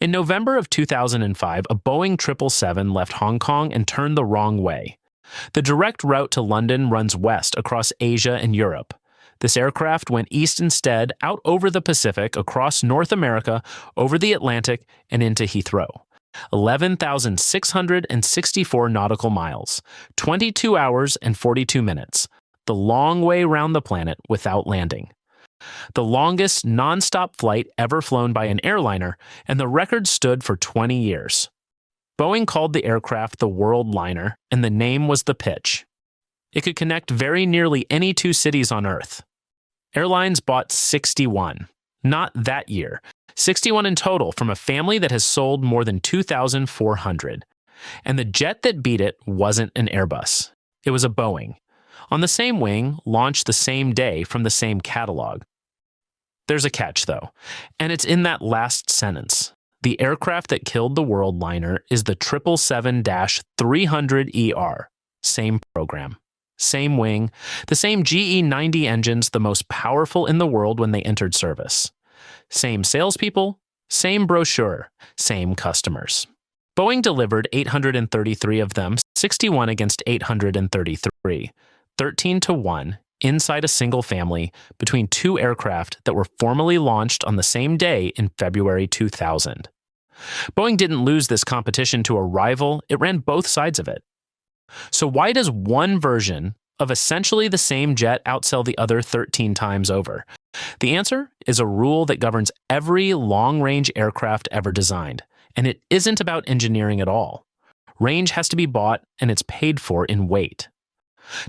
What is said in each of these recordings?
In November of 2005, a Boeing 777 left Hong Kong and turned the wrong way. The direct route to London runs west across Asia and Europe. This aircraft went east instead, out over the Pacific, across North America, over the Atlantic, and into Heathrow. 11,664 nautical miles, 22 hours and 42 minutes, the long way round the planet without landing. The longest nonstop flight ever flown by an airliner, and the record stood for 20 years. Boeing called the aircraft the Worldliner, and the name was the pitch. It could connect very nearly any two cities on Earth. Airlines bought 61. Not that year. 61 in total from a family that has sold more than 2,400. And the jet that beat it wasn't an Airbus. It was a Boeing. On the same wing, launched the same day from the same catalog. There's a catch, though, and it's in that last sentence. The aircraft that killed the Worldliner is the 777-300ER. Same program. Same wing, the same GE90 engines, the most powerful in the world when they entered service. Same salespeople, same brochure, same customers. Boeing delivered 833 of them, 61 against 833, 13-1, inside a single family, between two aircraft that were formally launched on the same day in February 2000. Boeing didn't lose this competition to a rival, it ran both sides of it. So why does one version of essentially the same jet outsell the other 13 times over? The answer is a rule that governs every long-range aircraft ever designed, and it isn't about engineering at all. Range has to be bought, and it's paid for in weight.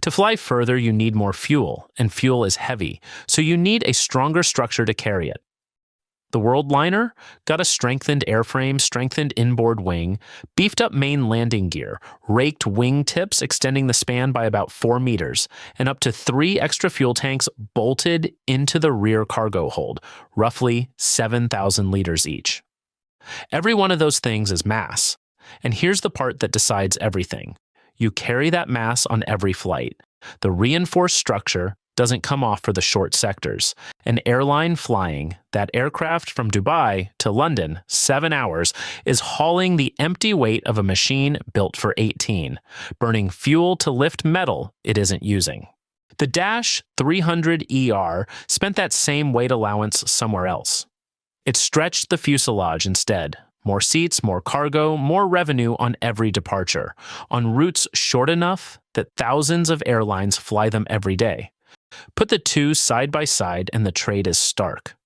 To fly further, you need more fuel, and fuel is heavy, so you need a stronger structure to carry it. The Worldliner got a strengthened airframe, strengthened inboard wing, beefed up main landing gear, raked wing tips extending the span by about 4 meters, and up to 3 extra fuel tanks bolted into the rear cargo hold, roughly 7,000 liters each. Every one of those things is mass, and here's the part that decides everything. You carry that mass on every flight. The reinforced structure doesn't come off for the short sectors. An airline flying that aircraft from Dubai to London, 7 hours, is hauling the empty weight of a machine built for 18, burning fuel to lift metal it isn't using. The Dash 300ER spent that same weight allowance somewhere else. It stretched the fuselage instead. More seats, more cargo, more revenue on every departure, on routes short enough that thousands of airlines fly them every day. Put the two side by side and the trade is stark.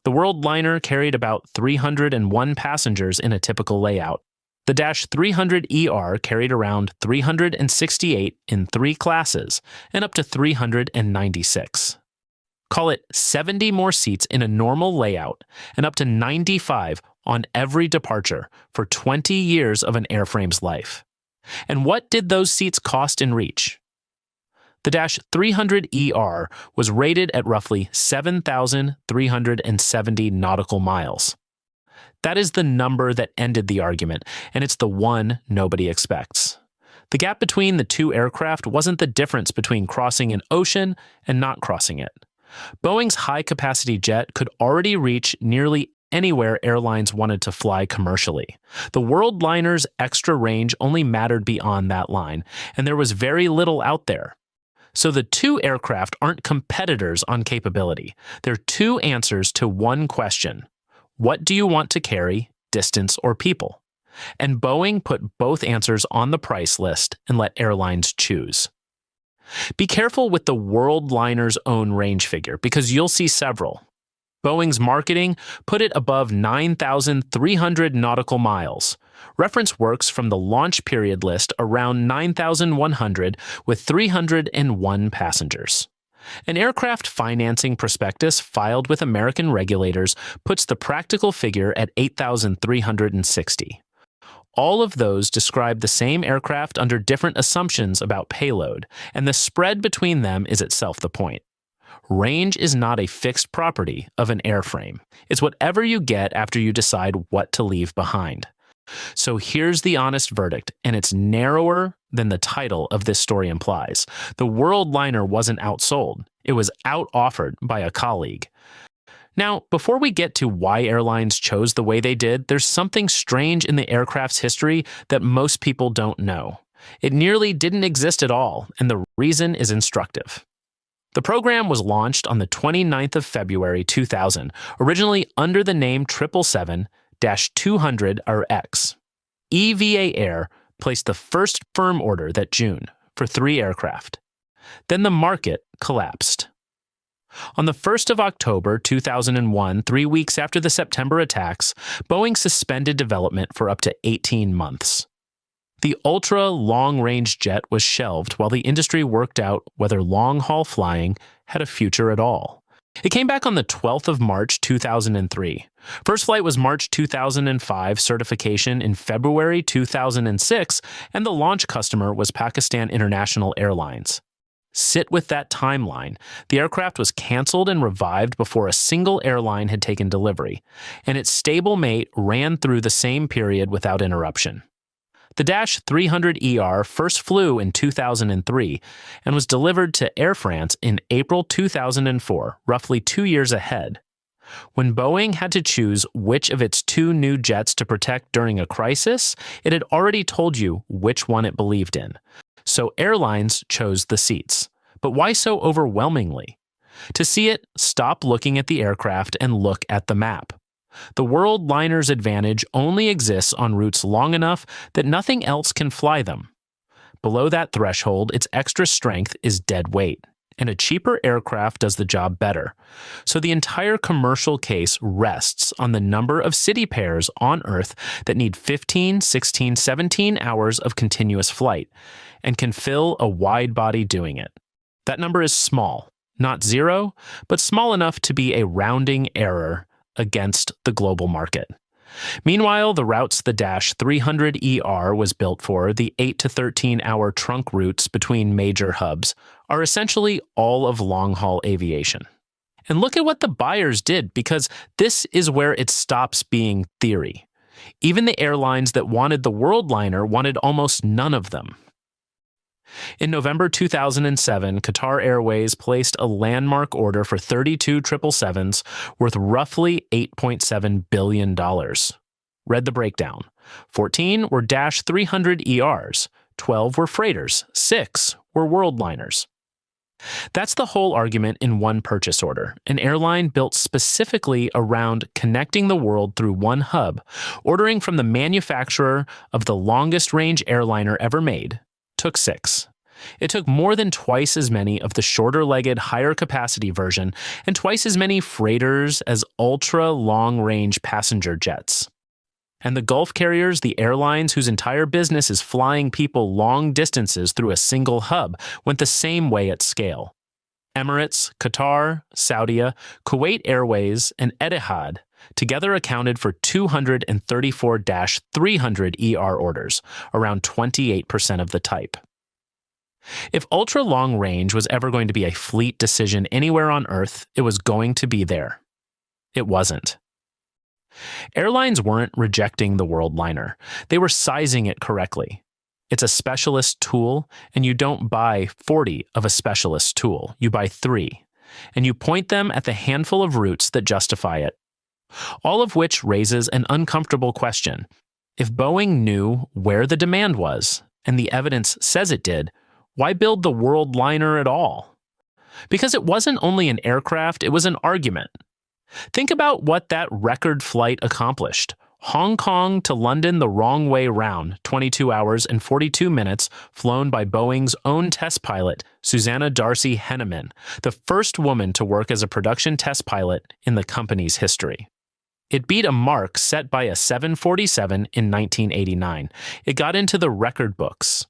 The Worldliner carried about 301 passengers in a typical layout. The Dash 300ER carried around 368 in 3 classes and up to 396. Call it 70 more seats in a normal layout and up to 95 on every departure for 20 years of an airframe's life. And what did those seats cost in reach? The Dash 300ER was rated at roughly 7,370 nautical miles. That is the number that ended the argument, and it's the one nobody expects. The gap between the two aircraft wasn't the difference between crossing an ocean and not crossing it. Boeing's high-capacity jet could already reach nearly anywhere airlines wanted to fly commercially. The Worldliner's extra range only mattered beyond that line, and there was very little out there. So the two aircraft aren't competitors on capability. They're two answers to one question. What do you want to carry, distance or people? And Boeing put both answers on the price list and let airlines choose. Be careful with the Worldliner's own range figure because you'll see several. Boeing's marketing put it above 9,300 nautical miles. Reference works from the launch period list around 9,100 with 301 passengers. An aircraft financing prospectus filed with American regulators puts the practical figure at 8,360. All of those describe the same aircraft under different assumptions about payload, and the spread between them is itself the point. Range is not a fixed property of an airframe. It's whatever you get after you decide what to leave behind. So here's the honest verdict, and it's narrower than the title of this story implies. The Worldliner wasn't outsold. It was out-offered by a colleague. Now, before we get to why airlines chose the way they did, there's something strange in the aircraft's history that most people don't know. It nearly didn't exist at all, and the reason is instructive. The program was launched on the 29th of February 2000, originally under the name 777-200RX. EVA Air placed the first firm order that June for 3 aircraft. Then the market collapsed. On the 1st of October 2001, 3 weeks after the September attacks, Boeing suspended development for up to 18 months. The ultra-long-range jet was shelved while the industry worked out whether long-haul flying had a future at all. It came back on the 12th of March 2003. First flight was March 2005, certification in February 2006, and the launch customer was Pakistan International Airlines. Sit with that timeline. The aircraft was canceled and revived before a single airline had taken delivery, and its stable mate ran through the same period without interruption. The Dash 300ER first flew in 2003 and was delivered to Air France in April 2004, roughly 2 years ahead. When Boeing had to choose which of its 2 new jets to protect during a crisis, it had already told you which one it believed in. So airlines chose the seats. But why so overwhelmingly? To see it, stop looking at the aircraft and look at the map. The Worldliner's advantage only exists on routes long enough that nothing else can fly them. Below that threshold, its extra strength is dead weight, and a cheaper aircraft does the job better. So the entire commercial case rests on the number of city pairs on Earth that need 15, 16, 17 hours of continuous flight, and can fill a wide body doing it. That number is small, not zero, but small enough to be a rounding error against the global market. Meanwhile, the routes the Dash 300ER was built for, the 8 to 13-hour trunk routes between major hubs, are essentially all of long-haul aviation. And look at what the buyers did, because this is where it stops being theory. Even the airlines that wanted the Worldliner wanted almost none of them. In November 2007, Qatar Airways placed a landmark order for 32 777s worth roughly $8.7 billion. Read the breakdown. 14 were Dash 300ERs, 12 were freighters, 6 were Worldliners. That's the whole argument in one purchase order, an airline built specifically around connecting the world through one hub, ordering from the manufacturer of the longest-range airliner ever made, took 6. It took more than twice as many of the shorter-legged, higher-capacity version and twice as many freighters as ultra-long-range passenger jets. And the Gulf carriers, the airlines whose entire business is flying people long distances through a single hub, went the same way at scale. Emirates, Qatar, Saudia, Kuwait Airways, and Etihad together accounted for 234 Dash 300ER orders, around 28% of the type. If ultra-long range was ever going to be a fleet decision anywhere on Earth, it was going to be there. It wasn't. Airlines weren't rejecting the Worldliner. They were sizing it correctly. It's a specialist tool, and you don't buy 40 of a specialist tool. You buy 3, and you point them at the handful of routes that justify it. All of which raises an uncomfortable question. If Boeing knew where the demand was, and the evidence says it did, why build the Worldliner at all? Because it wasn't only an aircraft, it was an argument. Think about what that record flight accomplished. Hong Kong to London the wrong way round, 22 hours and 42 minutes, flown by Boeing's own test pilot, Susanna Darcy Henneman, the first woman to work as a production test pilot in the company's history. It beat a mark set by a 747 in 1989. It got into the record books.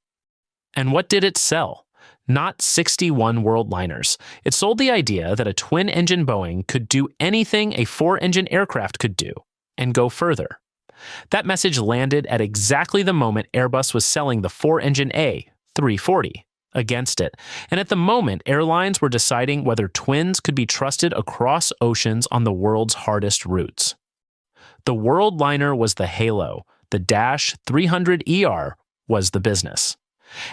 And what did it sell? Not 61 Worldliners. It sold the idea that a twin-engine Boeing could do anything a 4-engine aircraft could do, and go further. That message landed at exactly the moment Airbus was selling the 4-engine A340 against it, and at the moment airlines were deciding whether twins could be trusted across oceans on the world's hardest routes. The Worldliner was the halo, the Dash 300ER was the business.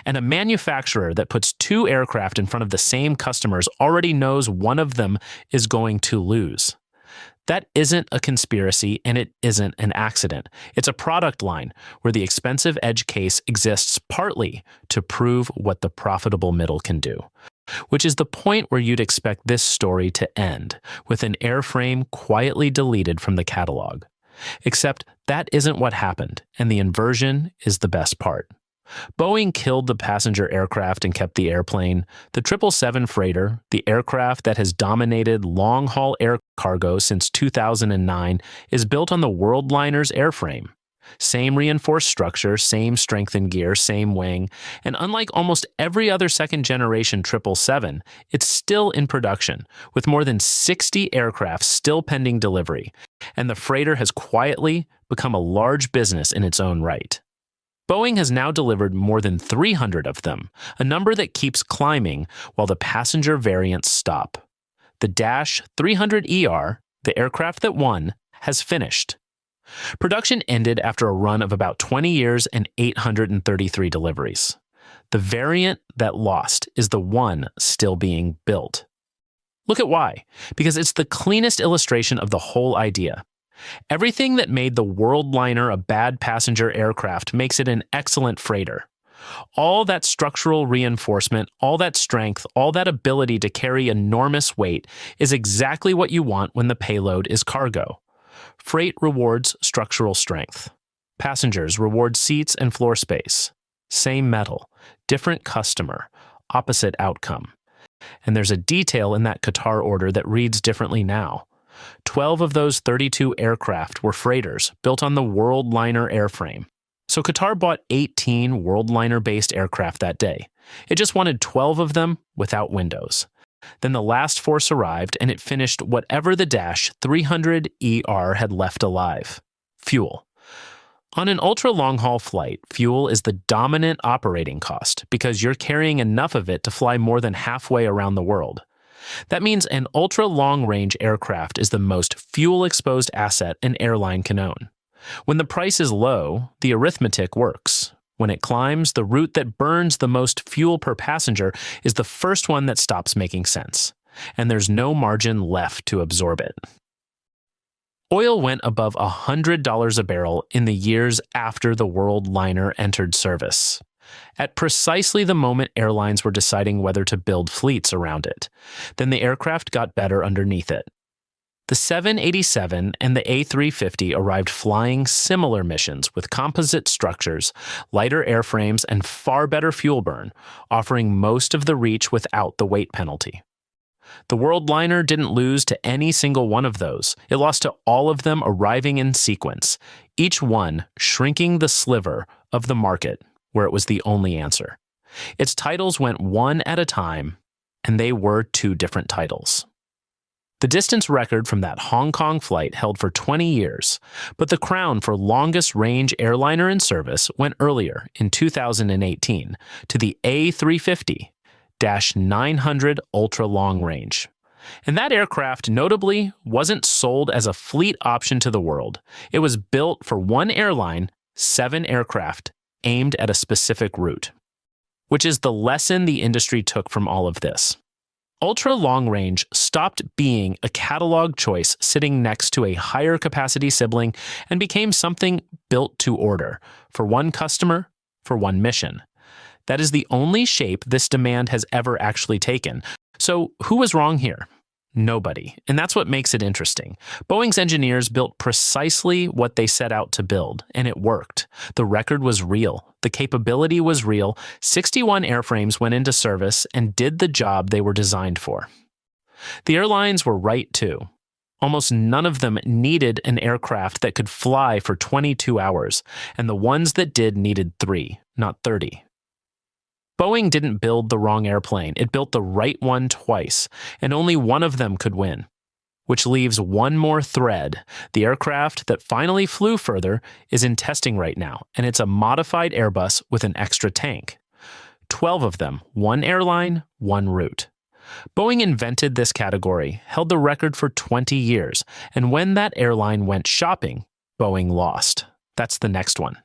And a manufacturer that puts 2 aircraft in front of the same customers already knows one of them is going to lose. That isn't a conspiracy and it isn't an accident. It's a product line where the expensive edge case exists partly to prove what the profitable middle can do, which is the point where you'd expect this story to end, with an airframe quietly deleted from the catalog. Except that isn't what happened, and the inversion is the best part. Boeing killed the passenger aircraft and kept the airplane. The 777 freighter, the aircraft that has dominated long-haul air cargo since 2009, is built on the Worldliner's airframe. Same reinforced structure, same strength and gear, same wing, and unlike almost every other second-generation 777, it's still in production, with more than 60 aircraft still pending delivery, and the freighter has quietly become a large business in its own right. Boeing has now delivered more than 300 of them, a number that keeps climbing while the passenger variants stop. The Dash 300ER, the aircraft that won, has finished. Production ended after a run of about 20 years and 833 deliveries. The variant that lost is the one still being built. Look at why. Because it's the cleanest illustration of the whole idea. Everything that made the Worldliner a bad passenger aircraft makes it an excellent freighter. All that structural reinforcement, all that strength, all that ability to carry enormous weight is exactly what you want when the payload is cargo. Freight rewards structural strength. Passengers reward seats and floor space. Same metal, different customer, opposite outcome. And there's a detail in that Qatar order that reads differently now. 12 of those 32 aircraft were freighters built on the Worldliner airframe. So Qatar bought 18 Worldliner-based aircraft that day. It just wanted 12 of them without windows. Then the last force arrived and it finished whatever the Dash 300ER had left alive: fuel. On an ultra-long-haul flight, fuel is the dominant operating cost because you're carrying enough of it to fly more than halfway around the world. That means an ultra-long-range aircraft is the most fuel-exposed asset an airline can own. When the price is low, the arithmetic works. When it climbs, the route that burns the most fuel per passenger is the first one that stops making sense, and there's no margin left to absorb it. Oil went above $100 a barrel in the years after the Worldliner entered service, at precisely the moment airlines were deciding whether to build fleets around it. Then the aircraft got better underneath it. The 787 and the A350 arrived flying similar missions with composite structures, lighter airframes, and far better fuel burn, offering most of the reach without the weight penalty. The Worldliner didn't lose to any single one of those. It lost to all of them arriving in sequence, each one shrinking the sliver of the market where it was the only answer. Its titles went one at a time, and they were two different titles. The distance record from that Hong Kong flight held for 20 years, but the crown for longest range airliner in service went earlier in 2018 to the A350-900 Ultra Long Range. And that aircraft notably wasn't sold as a fleet option to the world. It was built for one airline, 7 aircraft, aimed at a specific route. Which is the lesson the industry took from all of this. Ultra long range stopped being a catalog choice sitting next to a higher capacity sibling and became something built to order, for one customer, for one mission. That is the only shape this demand has ever actually taken. So who was wrong here? Nobody. And that's what makes it interesting. Boeing's engineers built precisely what they set out to build, and it worked. The record was real. The capability was real. 61 airframes went into service and did the job they were designed for. The airlines were right too. Almost none of them needed an aircraft that could fly for 22 hours, and the ones that did needed 3, not 30. Boeing didn't build the wrong airplane. It built the right one twice, and only one of them could win. Which leaves one more thread. The aircraft that finally flew further is in testing right now, and it's a modified Airbus with an extra tank. 12 of them, one airline, one route. Boeing invented this category, held the record for 20 years, and when that airline went shopping, Boeing lost. That's the next one.